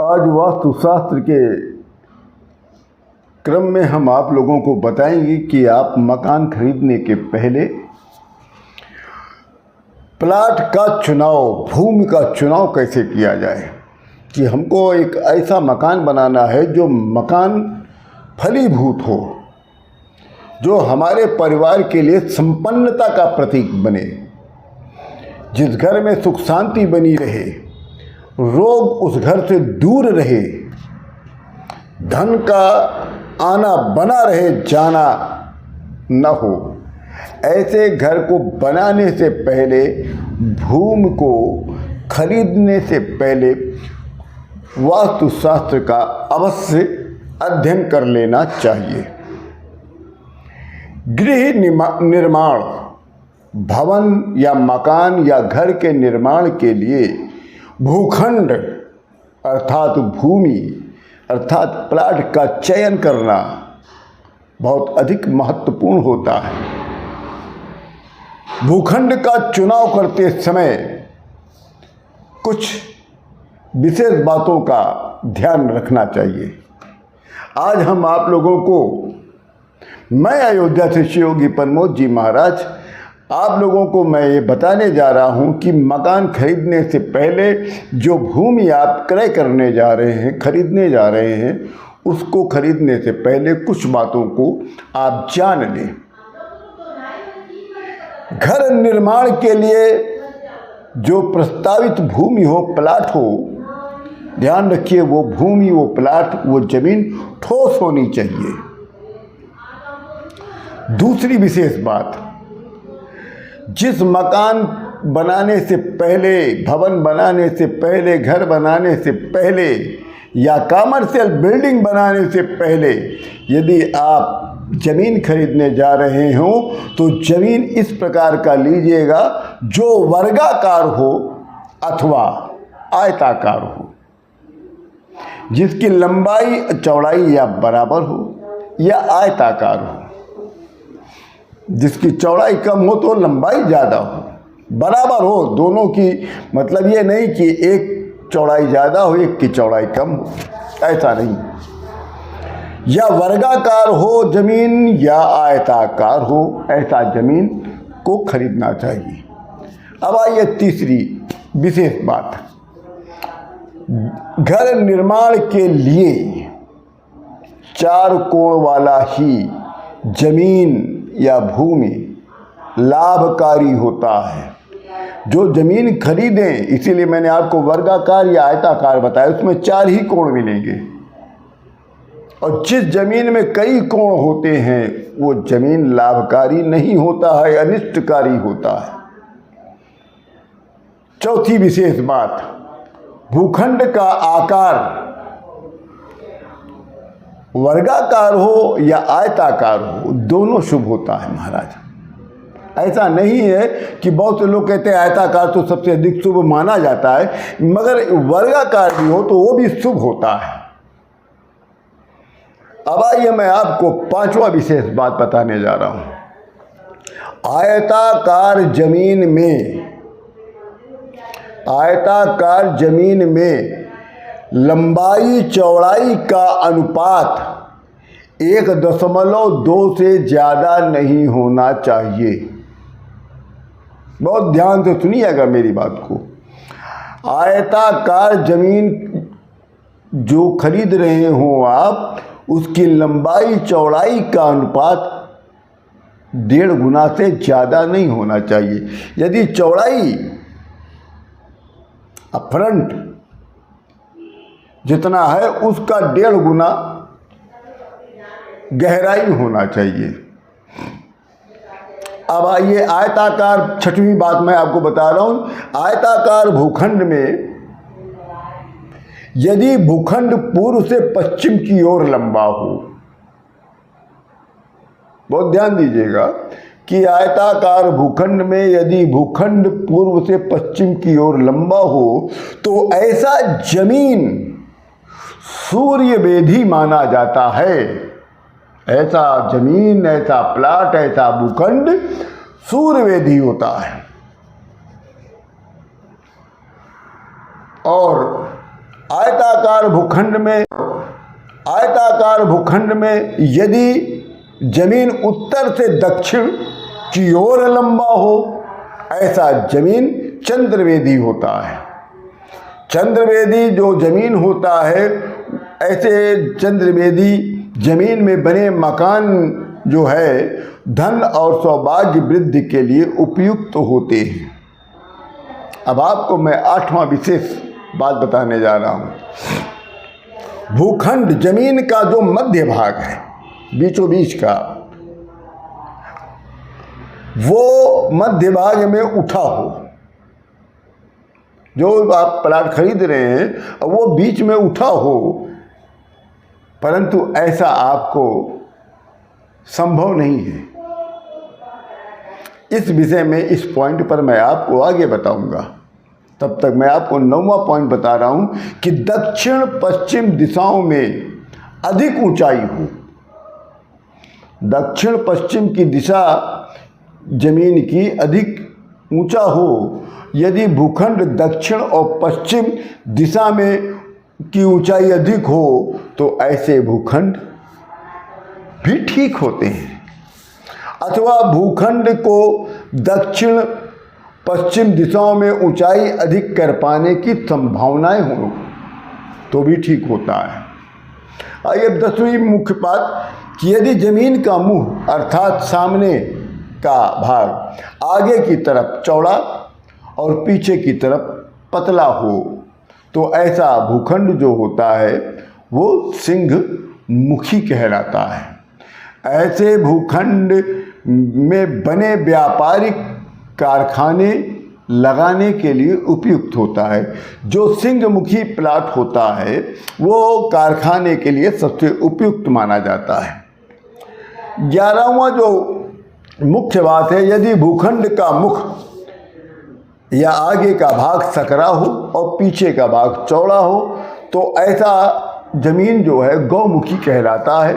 आज वास्तुशास्त्र के क्रम में हम आप लोगों को बताएंगे कि आप मकान खरीदने के पहले प्लाट का चुनाव, भूमि का चुनाव कैसे किया जाए। कि हमको एक ऐसा मकान बनाना है जो मकान फलीभूत हो, जो हमारे परिवार के लिए संपन्नता का प्रतीक बने, जिस घर में सुख शांति बनी रहे, रोग उस घर से दूर रहे, धन का आना बना रहे, जाना न हो। ऐसे घर को बनाने से पहले, भूमि को खरीदने से पहले वास्तुशास्त्र का अवश्य अध्ययन कर लेना चाहिए। गृह निर्माण, भवन या मकान या घर के निर्माण के लिए भूखंड अर्थात भूमि अर्थात प्लाट का चयन करना बहुत अधिक महत्वपूर्ण होता है। भूखंड का चुनाव करते समय कुछ विशेष बातों का ध्यान रखना चाहिए। आज हम आप लोगों को, मैं अयोध्या से श्री योगी प्रमोद जी महाराज, आप लोगों को मैं ये बताने जा रहा हूँ कि मकान खरीदने से पहले जो भूमि आप क्रय करने जा रहे हैं, खरीदने जा रहे हैं, उसको खरीदने से पहले कुछ बातों को आप जान लें। घर निर्माण के लिए जो प्रस्तावित भूमि हो, प्लाट हो, ध्यान रखिए वो भूमि, वो प्लाट, वो जमीन ठोस होनी चाहिए। दूसरी विशेष बात, जिस मकान बनाने से पहले, भवन बनाने से पहले, घर बनाने से पहले या कमर्शियल बिल्डिंग बनाने से पहले यदि आप ज़मीन खरीदने जा रहे हो तो ज़मीन इस प्रकार का लीजिएगा जो वर्गाकार हो अथवा आयताकार हो, जिसकी लंबाई चौड़ाई या बराबर हो या आयताकार हो। जिसकी चौड़ाई कम हो तो लंबाई ज़्यादा हो, बराबर हो दोनों की, मतलब ये नहीं कि एक चौड़ाई ज़्यादा हो एक की चौड़ाई कम हो, ऐसा नहीं। या वर्गाकार हो जमीन या आयताकार हो, ऐसा जमीन को खरीदना चाहिए। अब आइए तीसरी विशेष बात, घर निर्माण के लिए चार कोण वाला ही जमीन या भूमि लाभकारी होता है। जो जमीन खरीदें, इसीलिए मैंने आपको वर्गाकार या आयताकार बताया, उसमें चार ही कोण मिलेंगे। और जिस जमीन में कई कोण होते हैं वो जमीन लाभकारी नहीं होता है, अनिष्टकारी होता है। चौथी विशेष बात, भूखंड का आकार वर्गाकार हो या आयताकार हो, दोनों शुभ होता है महाराज। ऐसा नहीं है कि बहुत से लोग कहते हैं आयताकार तो सबसे अधिक शुभ माना जाता है, मगर वर्गाकार भी हो तो वो भी शुभ होता है। अब आइए मैं आपको पांचवा विशेष बात बताने जा रहा हूं। आयताकार जमीन में लंबाई चौड़ाई का अनुपात 1.2 से ज़्यादा नहीं होना चाहिए। बहुत ध्यान से सुनिएगा मेरी बात को। आयताकार जमीन जो खरीद रहे हो आप, उसकी लंबाई चौड़ाई का अनुपात 1.5 गुना से ज़्यादा नहीं होना चाहिए। यदि चौड़ाई फ्रंट जितना है उसका 1.5 गुना गहराई होना चाहिए। अब आइए आयताकार, छठवीं बात मैं आपको बता रहा हूं। आयताकार भूखंड में यदि भूखंड पूर्व से पश्चिम की ओर लंबा हो, बहुत ध्यान दीजिएगा कि आयताकार भूखंड में यदि भूखंड पूर्व से पश्चिम की ओर लंबा हो तो ऐसा जमीन सूर्य वेधी माना जाता है। ऐसा जमीन, ऐसा प्लाट, ऐसा भूखंड सूर्य वेधी होता है। और आयताकार भूखंड में यदि जमीन उत्तर से दक्षिण की ओर लंबा हो, ऐसा जमीन चंद्रवेदी होता है। चंद्रवेदी जो जमीन होता है, ऐसे चंद्रवेदी जमीन में बने मकान जो है धन और सौभाग्य वृद्धि के लिए उपयुक्त होते हैं। अब आपको मैं 8वां विशेष बात बताने जा रहा हूं। भूखंड जमीन का जो मध्य भाग है, बीचों बीच का, वो मध्य भाग में उठा हो। जो आप प्लाट खरीद रहे हैं वो बीच में उठा हो, परंतु ऐसा आपको संभव नहीं है। इस विषय में, इस पॉइंट पर मैं आपको आगे बताऊंगा। तब तक मैं आपको 9वां पॉइंट बता रहा हूं कि दक्षिण पश्चिम दिशाओं में अधिक ऊंचाई हो। दक्षिण पश्चिम की दिशा जमीन की अधिक ऊंचा हो। यदि भूखंड दक्षिण और पश्चिम दिशा में की ऊंचाई अधिक हो तो ऐसे भूखंड भी ठीक होते हैं। अथवा भूखंड को दक्षिण पश्चिम दिशाओं में ऊंचाई अधिक कर पाने की संभावनाएं हो तो भी ठीक होता है। आइए 10वीं मुख्य बात कि यदि जमीन का मुंह अर्थात सामने का भाग आगे की तरफ चौड़ा और पीछे की तरफ पतला हो तो ऐसा भूखंड जो होता है वो सिंह मुखी कहलाता है। ऐसे भूखंड में बने व्यापारिक कारखाने लगाने के लिए उपयुक्त होता है। जो सिंहमुखी प्लाट होता है वो कारखाने के लिए सबसे उपयुक्त माना जाता है। 11वां जो मुख्य बात है, यदि भूखंड का मुख या आगे का भाग सकरा हो और पीछे का भाग चौड़ा हो तो ऐसा जमीन जो है गौमुखी कहलाता है।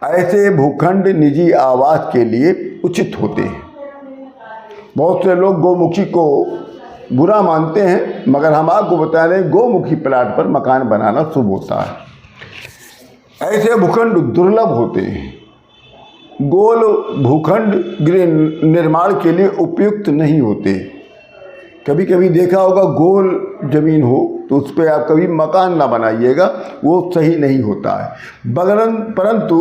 ऐसे भूखंड निजी आवास के लिए उचित होते हैं। बहुत से लोग गौमुखी को बुरा मानते हैं, मगर हम आपको बता रहे हैं गौमुखी प्लाट पर मकान बनाना शुभ होता है। ऐसे भूखंड दुर्लभ होते हैं। गोल भूखंड गृह निर्माण के लिए उपयुक्त नहीं होते। कभी कभी देखा होगा गोल जमीन हो तो उस पर आप कभी मकान ना बनाइएगा, वो सही नहीं होता है। परंतु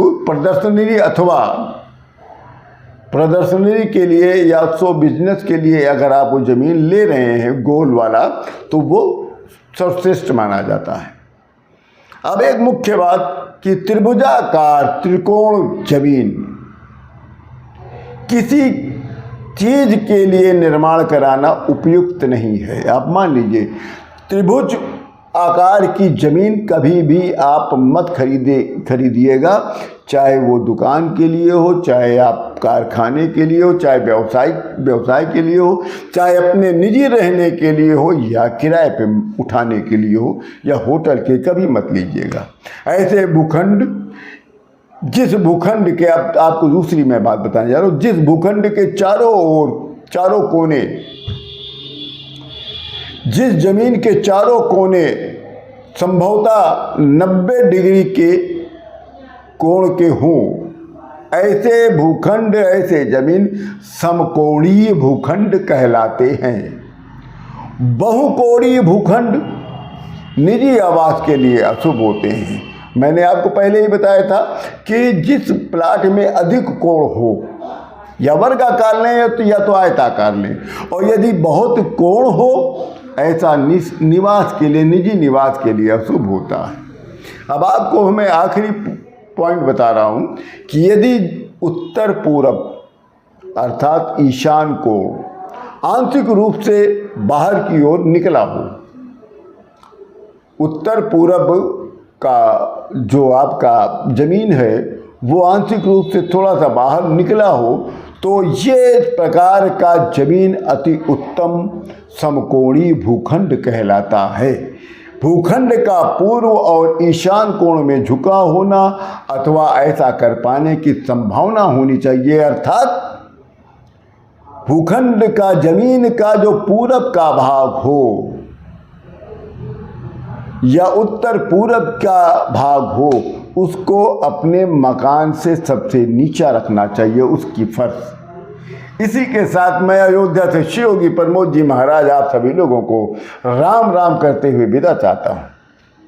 प्रदर्शनी के लिए या सो बिजनेस के लिए अगर आप वो ज़मीन ले रहे हैं गोल वाला तो वो सर्वश्रेष्ठ माना जाता है। अब एक मुख्य बात कि त्रिभुजाकार त्रिकोण जमीन किसी चीज के लिए निर्माण कराना उपयुक्त नहीं है। आप मान लीजिए त्रिभुज आकार की ज़मीन कभी भी आप मत खरीदिएगा, चाहे वो दुकान के लिए हो, चाहे आप कारखाने के लिए हो, चाहे व्यवसाय के लिए हो, चाहे अपने निजी रहने के लिए हो या किराए पे उठाने के लिए हो या होटल के, कभी मत लीजिएगा। ऐसे भूखंड, जिस भूखंड के आपको दूसरी मैं बात बताने जा रहा हूँ, जिस भूखंड के चारों कोने, जिस जमीन के चारों कोने संभवतः 90 डिग्री के कोण के हों, ऐसे भूखंड, ऐसे जमीन समकोणीय भूखंड कहलाते हैं। बहुकोणीय भूखंड निजी आवास के लिए अशुभ होते हैं। मैंने आपको पहले ही बताया था कि जिस प्लाट में अधिक कोण हो, या वर्गाकार लें या तो आयताकार लें, और यदि बहुत कोण हो ऐसा निवास के लिए, निजी निवास के लिए अशुभ होता है। अब आपको मैं आखिरी पॉइंट बता रहा हूं कि यदि उत्तर पूरब अर्थात ईशान को आंशिक रूप से बाहर की ओर निकला हो, उत्तर पूरब का जो आपका जमीन है वो आंशिक रूप से थोड़ा सा बाहर निकला हो तो ये प्रकार का जमीन अति उत्तम समकोणीय भूखंड कहलाता है। भूखंड का पूर्व और ईशान कोण में झुका होना अथवा ऐसा कर पाने की संभावना होनी चाहिए, अर्थात भूखंड का जमीन का जो पूरब का भाग हो या उत्तर पूरब का भाग हो, उसको अपने मकान से सबसे नीचा रखना चाहिए, उसकी फर्श। इसी के साथ मैं अयोध्या से श्री योगी प्रमोद जी महाराज आप सभी लोगों को राम राम करते हुए विदा चाहता हूँ।